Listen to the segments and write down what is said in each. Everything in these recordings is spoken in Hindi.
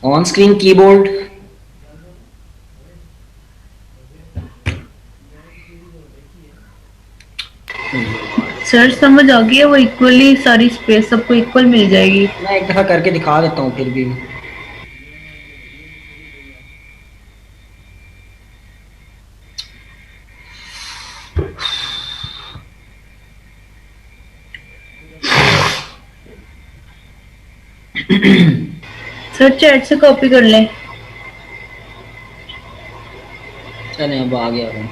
On screen keyboard. सर समझ आ गया, वो इक्वली सारी स्पेस सबको इक्वल मिल जाएगी। मैं एक दफा करके दिखा देता हूँ फिर भी। सर चैट से कॉपी कर लें। चले अब आ गया वो।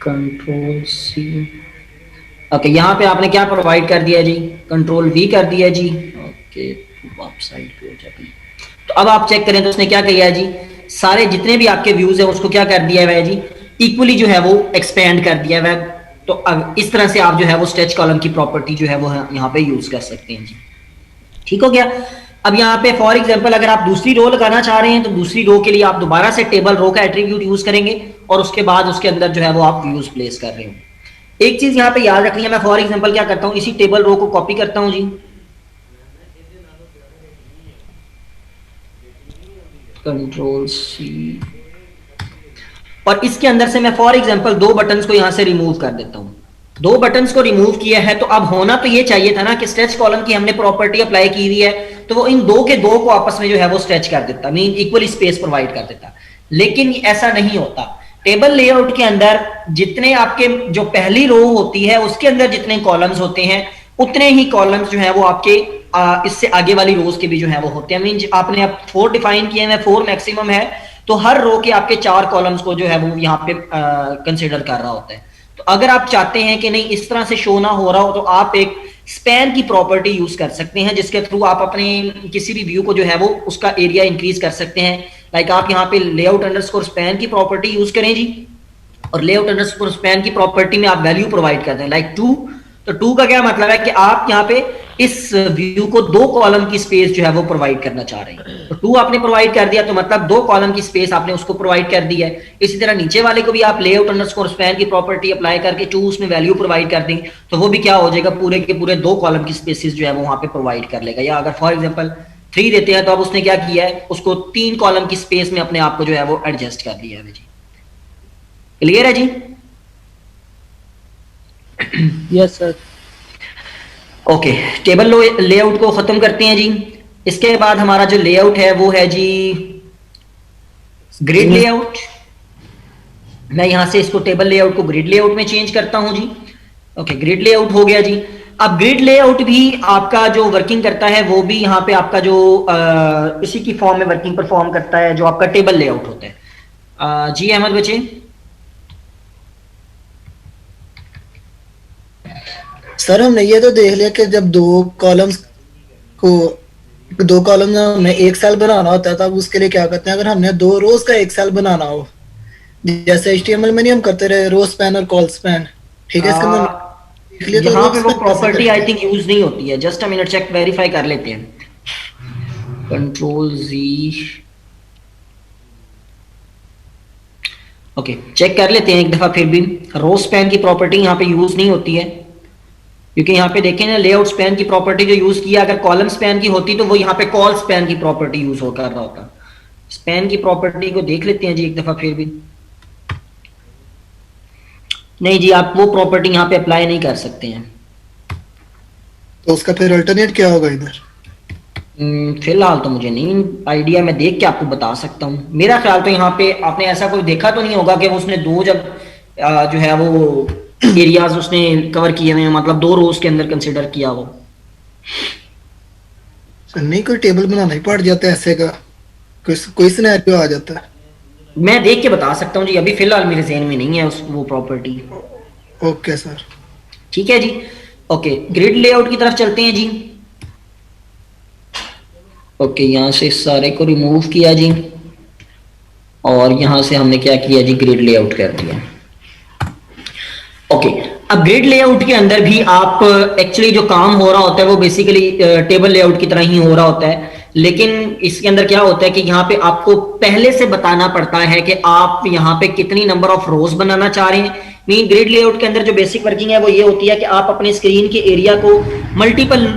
Control C. ओके, यहाँ पे आपने क्या प्रोवाइड कर दिया जी? कंट्रोल वी कर दिया जी। ओके, आप साइड पे हो जाए। तो अब आप चेक करें तो उसने क्या किया है जी? सारे जितने भी आपके व्यूज है उसको क्या कर दिया है जी? इक्वली जो है वो एक्सपेंड कर दिया है। तो अब इस तरह से आप जो है वो स्ट्रेच कॉलम की प्रॉपर्टी जो है वो यहाँ पे यूज कर सकते हैं जी। ठीक हो गया। अब यहाँ पे फॉर एग्जांपल अगर आप दूसरी रो लगाना चाह रहे हैं तो दूसरी रो के लिए आप दोबारा से टेबल रो का एट्रीब्यूट यूज करेंगे और उसके बाद उसके अंदर जो है वो आप व्यूज प्लेस कर रहे हो। एक चीज यहाँ पे याद रखनी है, मैं फॉर एग्जांपल क्या करता हूँ, इसी टेबल रो को कॉपी करता हूँ जी। Control C. और इसके अंदर से मैं फॉर एग्जांपल दो बटन्स को यहां से रिमूव कर देता हूं। दो बटन्स को रिमूव किया है तो अब होना तो ये चाहिए था ना कि स्ट्रेच कॉलम की हमने प्रॉपर्टी अप्लाई की हुई है तो वो इन दो के दो को आपस में जो है वो स्ट्रेच कर देता, मीन इक्वल स्पेस प्रोवाइड कर देता। लेकिन ऐसा नहीं होता। टेबल लेआउट के अंदर जितने आपके जो पहली रो होती है उसके अंदर जितने कॉलम्स होते हैं उतने ही कॉलम्स जो है वो आपके इससे आगे वाली रोज के भी जो है वो होते हैं। मीन आपने अब 4 डिफाइन किए हैं, 4 मैक्सिमम है, तो हर रो के आपके 4 कॉलम्स को जो है वो यहाँ पे कंसिडर कर रहा होता है। तो अगर आप चाहते हैं कि नहीं इस तरह से शो ना हो रहा हो तो आप एक स्पैन की प्रॉपर्टी यूज कर सकते हैं जिसके थ्रू आप अपने किसी भी व्यू को जो है वो उसका एरिया इंक्रीज कर सकते हैं। लाइक आप यहाँ पे लेआउट अंडरस्कोर स्पैन की प्रॉपर्टी यूज करें जी, और लेआउट अंडरस्कोर स्पैन की प्रॉपर्टी में आप वैल्यू प्रोवाइड करते हैं लाइक 2। तो 2 का क्या मतलब है कि आप यहाँ पे इस व्यू को 2 कॉलम की स्पेस जो है वो प्रोवाइड करना चाह रहे हैं। तो 2 आपने प्रोवाइड कर दिया तो मतलब 2 कॉलम की स्पेस आपने उसको प्रोवाइड कर दी है। इसी तरह नीचे वाले को भी आप लेआउट अंडरस्कोर स्पैन की प्रॉपर्टी अप्लाई करके 2 उसमें वैल्यू प्रोवाइड कर देंगे तो वो भी क्या हो जाएगा, पूरे के पूरे 2 कॉलम की स्पेसिस जो है वो वहां पे प्रोवाइड कर लेगा। या अगर फॉर एग्जाम्पल 3 देते हैं तो अब उसने क्या किया है, उसको 3 कॉलम की स्पेस में अपने आप को जो है वो एडजस्ट कर दिया है जी। क्लियर है जी? Yes sir. Okay, table layout को खत्म करते हैं जी। इसके बाद हमारा जो लेआउट है वो है जी ग्रिड लेआउट। मैं यहां से इसको टेबल लेआउट को ग्रिड लेआउट में चेंज करता हूं जी। ओके, ग्रिड लेआउट हो गया जी। अब ग्रिड लेआउट भी आपका जो वर्किंग करता है वो भी यहाँ पे आपका जो इसी की फॉर्म में वर्किंग परफॉर्म करता है जो आपका टेबल लेआउट होता है। जी अहमद बच्चे। सर हमने ये तो देख लिया कि जब को दो कॉलम हमने एक सेल बनाना होता है तब उसके लिए क्या करते हैं, अगर हमने दो रोज का एक सेल बनाना हो जैसे एचटीएमएल में नहीं हम करते रहे रो स्पैन और कॉल स्पैन, ठीक है, इसके अंदर देख लिया तो यहाँ रो पे वो स्पैन कैसे प्रॉपर्टी आई करेंगे? थिंक यूज नहीं होती है। Just a minute, check verify कर लेते हैं। कंट्रोल जी। ओके, चेक कर लेते हैं एक दफा फिर भी। रो स्पैन की प्रॉपर्टी यहाँ पे यूज नहीं होती है क्योंकि यहाँ पे देखें ना लेआउट स्पैन की प्रॉपर्टी जो यूज किया, अगर कॉलम स्पैन की होती तो वो यहाँ पे कॉल स्पैन की प्रॉपर्टी यूज हो कर रहा होता। स्पैन की प्रॉपर्टी को देख लेते हैं जी एक दफा फिर भी। नहीं जी, आप वो प्रॉपर्टी यहाँ पे अप्लाई नहीं कर सकते हैं। तो उसका फिर अल्टरनेट क्या होगा इधर? फिलहाल तो मुझे नहीं आइडिया, मैं देख के आपको बता सकता हूँ। मेरा ख्याल तो यहाँ पे आपने ऐसा कोई देखा तो नहीं होगा कि उसने दो जब जो है वो एरियाज उसने कवर किए हुए हैं, मतलब 2 रोज के अंदर कंसिडर किया हो। सर नहीं, कोई टेबल बनाना ही पड़ जाता है ऐसे का, कोई सिनेरियो आ जाता है। मैं देख के बता सकता हूँ जी, अभी फिलहाल मेरे जहन में नहीं है उस वो प्रॉपर्टी। Okay sir. ठीक है जी। ओके, ग्रिड लेआउट की तरफ चलते हैं जी। ओके, यहाँ से सारे को रिमूव किया जी और यहाँ से हमने क्या किया जी, ग्रिड लेआउट कर दिया। ओके, अब ग्रिड लेआउट के अंदर भी आप एक्चुअली जो काम हो रहा होता है वो बेसिकली टेबल लेआउट की तरह ही हो रहा होता है। लेकिन इसके अंदर क्या होता है कि यहाँ पे आपको पहले से बताना पड़ता है कि आप यहाँ पे कितनी नंबर ऑफ रोज बनाना चाह रहे हैं। मीन ग्रिड लेआउट के अंदर जो बेसिक वर्किंग है वो ये होती है कि आप अपने स्क्रीन के एरिया को मल्टीपल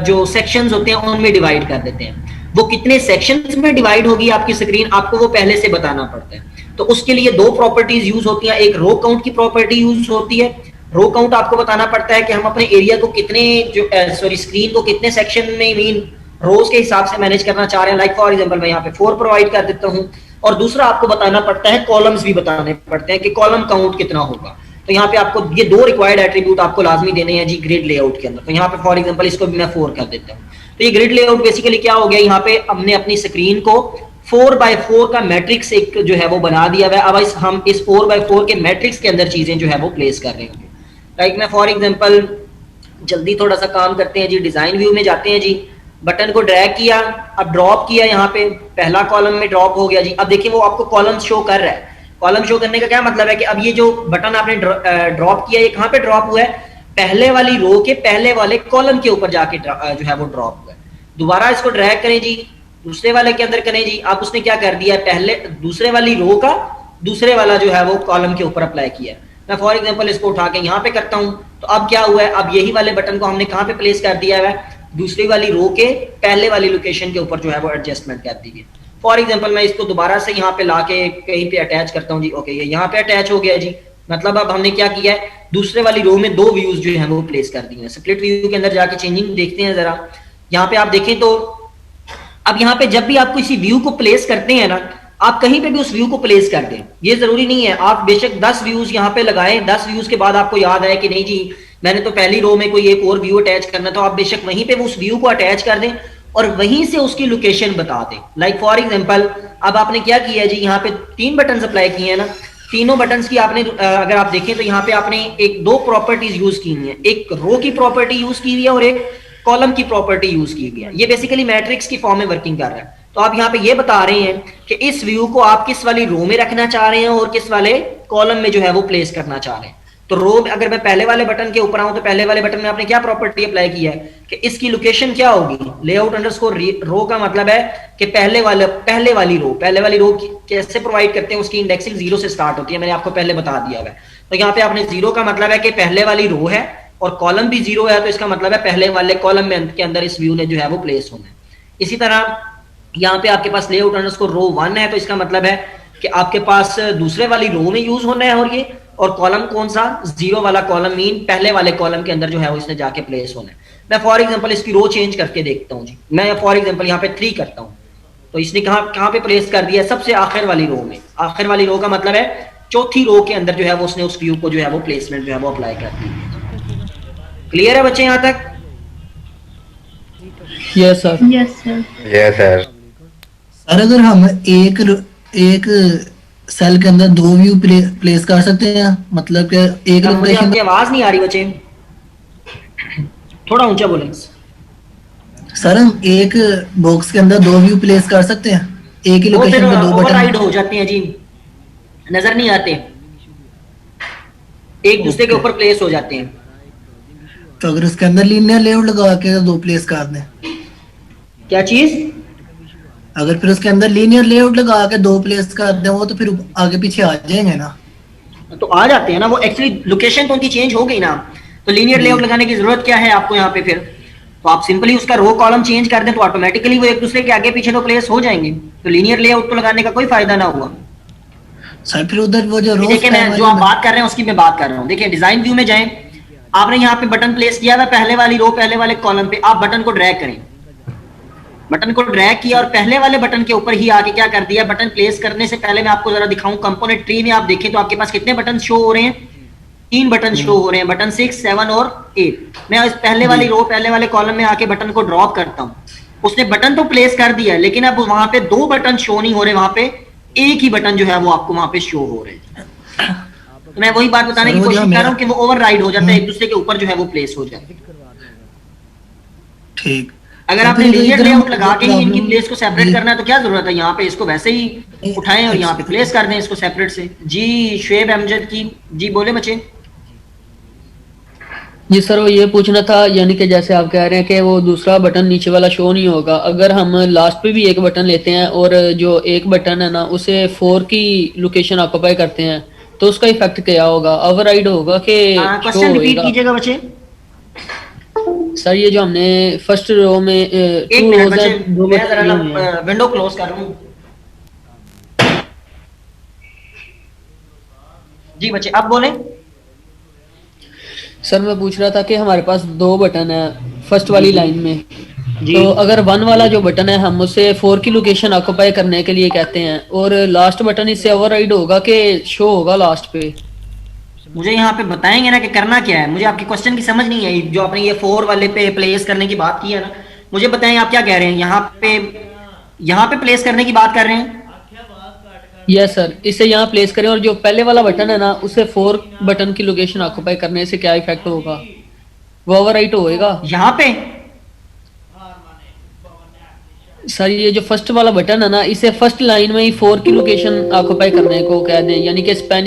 जो सेक्शंस होते हैं उनमें डिवाइड कर देते हैं। वो कितने सेक्शंस में डिवाइड होगी आपकी स्क्रीन, आपको वो पहले से बताना पड़ता है। तो उसके लिए दो प्रॉपर्टीज यूज होती हैं, एक रो काउंट की प्रॉपर्टी यूज होती है। रो काउंट आपको बताना पड़ता है कि हम अपने एरिया को कितने जो स्क्रीन को कितने सेक्शन में मीन रोज के हिसाब से मैनेज करना चाह रहे हैं। लाइक फॉर एग्जांपल मैं यहाँ पे 4 प्रोवाइड कर देता हूँ। और दूसरा आपको बताना पड़ता है, कॉलम्स भी बताने पड़ते हैं कि कॉलम काउंट कितना होगा। तो यहाँ पे आपको ये दो रिक्वायर्ड एट्रीब्यूट आपको लाजमी देने हैं जी ग्रिड लेआउट के अंदर। तो यहाँ पे फॉर एग्जांपल इसको भी मैं 4 कर देता हूँ। तो ये ग्रिड लेआउट बेसिकली क्या हो गया, यहाँ पे हमने अपनी स्क्रीन को 4x4 का मैट्रिक्स एक जो है वो बना दिया है। अब हम इस 4x4 के मैट्रिक्स के अंदर चीजें जो है वो प्लेस कर रहे होंगे। लाइक मैं फॉर एग्जांपल जल्दी थोड़ा सा काम करते हैं जी, डिजाइन व्यू में जाते हैं जी, बटन को ड्रैग किया, अब ड्रॉप किया, यहाँ पे पहला कॉलम में ड्रॉप हो गया जी। अब देखिए वो आपको कॉलम शो कर रहा है। कॉलम शो करने का क्या मतलब है कि अब ये जो बटन आपने ड्रॉप किया, ये कहाँ पे ड्रॉप हुआ है, पहले वाली रो के पहले वाले कॉलम के ऊपर जाके जो है वो ड्रॉप हुआ है। दोबारा इसको ड्रैग करें जी, दूसरे वाले के अंदर करें जी। अब उसने क्या कर दिया है, पहले दूसरे वाली रो का दूसरे वाला जो है वो कॉलम के ऊपर अप्लाई किया है। मैं फॉर एग्जांपल इसको उठा के यहाँ पे करता हूँ, तो अब क्या हुआ है, अब यही वाले बटन को हमने कहाँ पे प्लेस कर दिया है, दूसरी वाली रो के पहले वाली लोकेशन के ऊपर जो है वो एडजस्टमेंट कर दी है। फॉर एग्जांपल मैं इसको दोबारा से यहाँ पे लाके कहीं पे अटैच करता हूँ जी। ओके, ये यहाँ पे अटैच हो गया जी। मतलब अब हमने क्या किया है, दूसरे वाली रो में दो व्यूज जो है वो प्लेस कर दी है। स्प्लिट व्यू के अंदर जाके चेंजिंग देखते हैं जरा। यहाँ पे आप देखें तो अब यहाँ पे जब भी आप किसी व्यू को प्लेस करते हैं ना, आप कहीं पे भी उस व्यू को प्लेस कर दें, ये जरूरी नहीं है आप बेशक 10 व्यूज यहाँ पे लगाएं, 10 व्यूज के बाद आपको याद आए कि नहीं जी मैंने तो पहली रो में कोई एक और व्यू अटैच करना, तो आप बेशक वहीं पे उस व्यू को अटैच कर दें और वहीं से उसकी लोकेशन बता दें। लाइक फॉर एग्जांपल अब आपने क्या किया है जी, यहाँ पे 3 बटन अप्लाई किए हैं ना, तीनों बटन्स की आपने अगर आप देखें तो यहाँ पे आपने एक दो प्रॉपर्टीज यूज की हुई है, एक रो की प्रॉपर्टी यूज की हुई है और एक कॉलम की प्रॉपर्टी यूज की हुई है। ये बेसिकली मैट्रिक्स की फॉर्म में वर्किंग कर रहा है। तो आप यहाँ पे ये बता रहे हैं कि इस व्यू को आप किस वाली रो में रखना चाह रहे हैं और किस वाले कॉलम में जो है वो प्लेस करना चाह रहे हैं। तो रो में अगर मैं पहले वाले बटन के ऊपर आऊं तो पहले वाले बटन में आपने क्या प्रॉपर्टी अप्लाई की है कि इसकी लोकेशन क्या होगी, लेआउट अंडरस्कोर रो का मतलब है कि पहले वाली रो कैसे प्रोवाइड करते हैं, उसकी इंडेक्सिंग 0 से स्टार्ट होती है, मैंने आपको पहले बता दिया है। तो यहाँ पे आपने 0 का मतलब है कि पहले वाली रो है और कॉलम भी 0 है, तो इसका मतलब है पहले वाले कॉलम में के अंदर इस व्यू ने जो है वो प्लेस होना है। इसी तरह यहाँ पे आपके पास लेआउट अंडरस्कोर रो 1 है, तो इसका मतलब है कि आपके पास दूसरे वाली रो में यूज होना है और ये, और कॉलम कौन सा, 0 वाला कॉलम, मीन पहले वाले कॉलम के अंदर जो है वो इसने जाके प्लेस होना है। मैं फॉर एग्जांपल इसकी रो चेंज करके देखता हूँ जी। मैं फॉर एग्जांपल यहाँ पे 3 करता हूँ, तो इसने कहाँ पे प्लेस कर दिया है, सबसे आखिर वाली रो में। आखिर वाली रो का मतलब है चौथी रो के अंदर जो है वो उसने उस व्यू को जो है वो प्लेसमेंट जो है वो अप्लाई कर दी है। क्लियर है बच्चे यहाँ तक? Yes sir. Yes sir. Yes sir. Sir अगर हम एक सेल के अंदर 2 व्यू प्लेस कर सकते हैं, मतलब कि एक मुझे लोकेशन। आपकी आवाज नहीं आ रही बच्चे, थोड़ा ऊंचा बोलें। सर हम एक बॉक्स के अंदर 2 व्यू प्लेस कर सकते हैं, एक ही वो फिर लोकेशन पे 2 ओवरराइड बटन। हो जाते हैं जी, नजर नहीं आते, एक दूसरे के ऊपर प्लेस हो जाते हैं। तो अगर उसके अंदर लीनियर लेआउट लगा के 2 प्लेस कर दें, क्या चीज? अगर फिर उसके अंदर लीनियर लेआउट लगा के 2 प्लेस कर दें, वो तो फिर आगे पीछे आ जाएंगे ना। तो आ जाते हैं ना, वो एक्चुअली लोकेशन तो उनकी चेंज हो गई ना, तो लीनियर लेआउट लगाने की जरूरत क्या है आपको यहाँ पे? फिर तो आप सिंपली उसका रो कॉलम चेंज कर दें तो ऑटोमेटिकली वो एक दूसरे के आगे पीछे तो प्लेस हो जाएंगे। तो लीनियर लेआउट तो लगाने का कोई फायदा ना हुआ। सर फिर उधर वो जो रोज देखिए मैं जो आप बात कर रहे हैं उसकी मैं बात कर रहा हूँ। देखिए डिजाइन व्यू में जाएं, आपने यहाँ पे बटन प्लेस किया हुआ पहले वाली रो पहले वाले कॉलम पे, आप बटन को ड्रैग करें, बटन को ड्रैग किया और पहले वाले बटन के ऊपर ही आके क्या कर दिया, बटन प्लेस करने से पहले मैं आपको जरा दिखाऊं, कंपोनेंट ट्री में आप देखें तो आपके पास कितने बटन शो हो रहे हैं? 3 बटन शो हो रहे हैं, बटन 6, 7 और 8। मैं इस पहले वाली रो पहले वाले कॉलम में आके बटन को ड्रॉप करता हूँ, उसने बटन तो प्लेस कर दिया है लेकिन अब वहां पे 2 बटन शो नहीं हो रहे, वहां पे एक ही बटन जो है वो आपको वहां पे शो हो रहे हैं। तो मैं वही बात बताने की कोशिश कर रहा हूँ कि वो ओवरराइड हो जाता है, एक दूसरे के ऊपर जो है वो प्लेस हो जाए। ठीक। अगर आपने लीनियर लेआउट लगा के ही इनकी प्लेस को सेपरेट करना है तो क्या जरूरत है, यहाँ पे इसको वैसे ही उठाएं और यहाँ पे प्लेस कर दें इसको सेपरेट से। जी शुएब अमजद की, जी बोले बच्चे। जी सर, वो ये पूछना था, यानी कि जैसे आप कह रहे हैं कि वो दूसरा बटन नीचे वाला शो नहीं होगा, अगर हम लास्ट पे भी एक बटन लेते हैं और जो एक बटन है ना उसे 4 की लोकेशन ऑक्युपाई करते हैं, तो उसका इफेक्ट क्या होगा? ओवरराइड होगा कि शो क्वेश्चन रिपीट होएगा? कीजिएगा बच्चे। सर ये जो हमने फर्स्ट रो में एक टू मिनट रोज बच्चे, हैं, दो मैं बटन जरा लिए ना हुए हैं। विंडो क्लोज कर रहा हूँ। जी बच्चे अब बोले। सर मैं पूछ रहा था कि हमारे पास दो बटन है फर्स्ट जी वाली जी लाइन में, जी। तो अगर वन वाला जो बटन है हम उसे 4 की लोकेशन ऑक्युपाई करने के लिए कहते हैं, और लास्ट बटन इससे ओवरराइड होगा कि शो होगा लास्ट पे? मुझे यहाँ पे बताएंगे ना कि करना क्या है? मुझे आपकी क्वेश्चन की समझ नहीं आई, जो आपने ये 4 वाले पे प्लेस करने की बात की है ना, मुझे बताएं आप क्या कह रहे हैं? यहाँ पे प्लेस करने की बात कर रहे हैं? यस सर, इसे यहाँ प्लेस करें और जो पहले वाला बटन है ना उसे 4 बटन की लोकेशन ऑक्युपाई करने से क्या इफेक्ट होगा? वो ओवरराइट होएगा? यहाँ पे सर ये जो फर्स्ट वाला बटन है ना, इसे फर्स्ट लाइन में ही 4 की लोकेशन ऑक्युपाई करने को कह दें, यानी कि स्पेन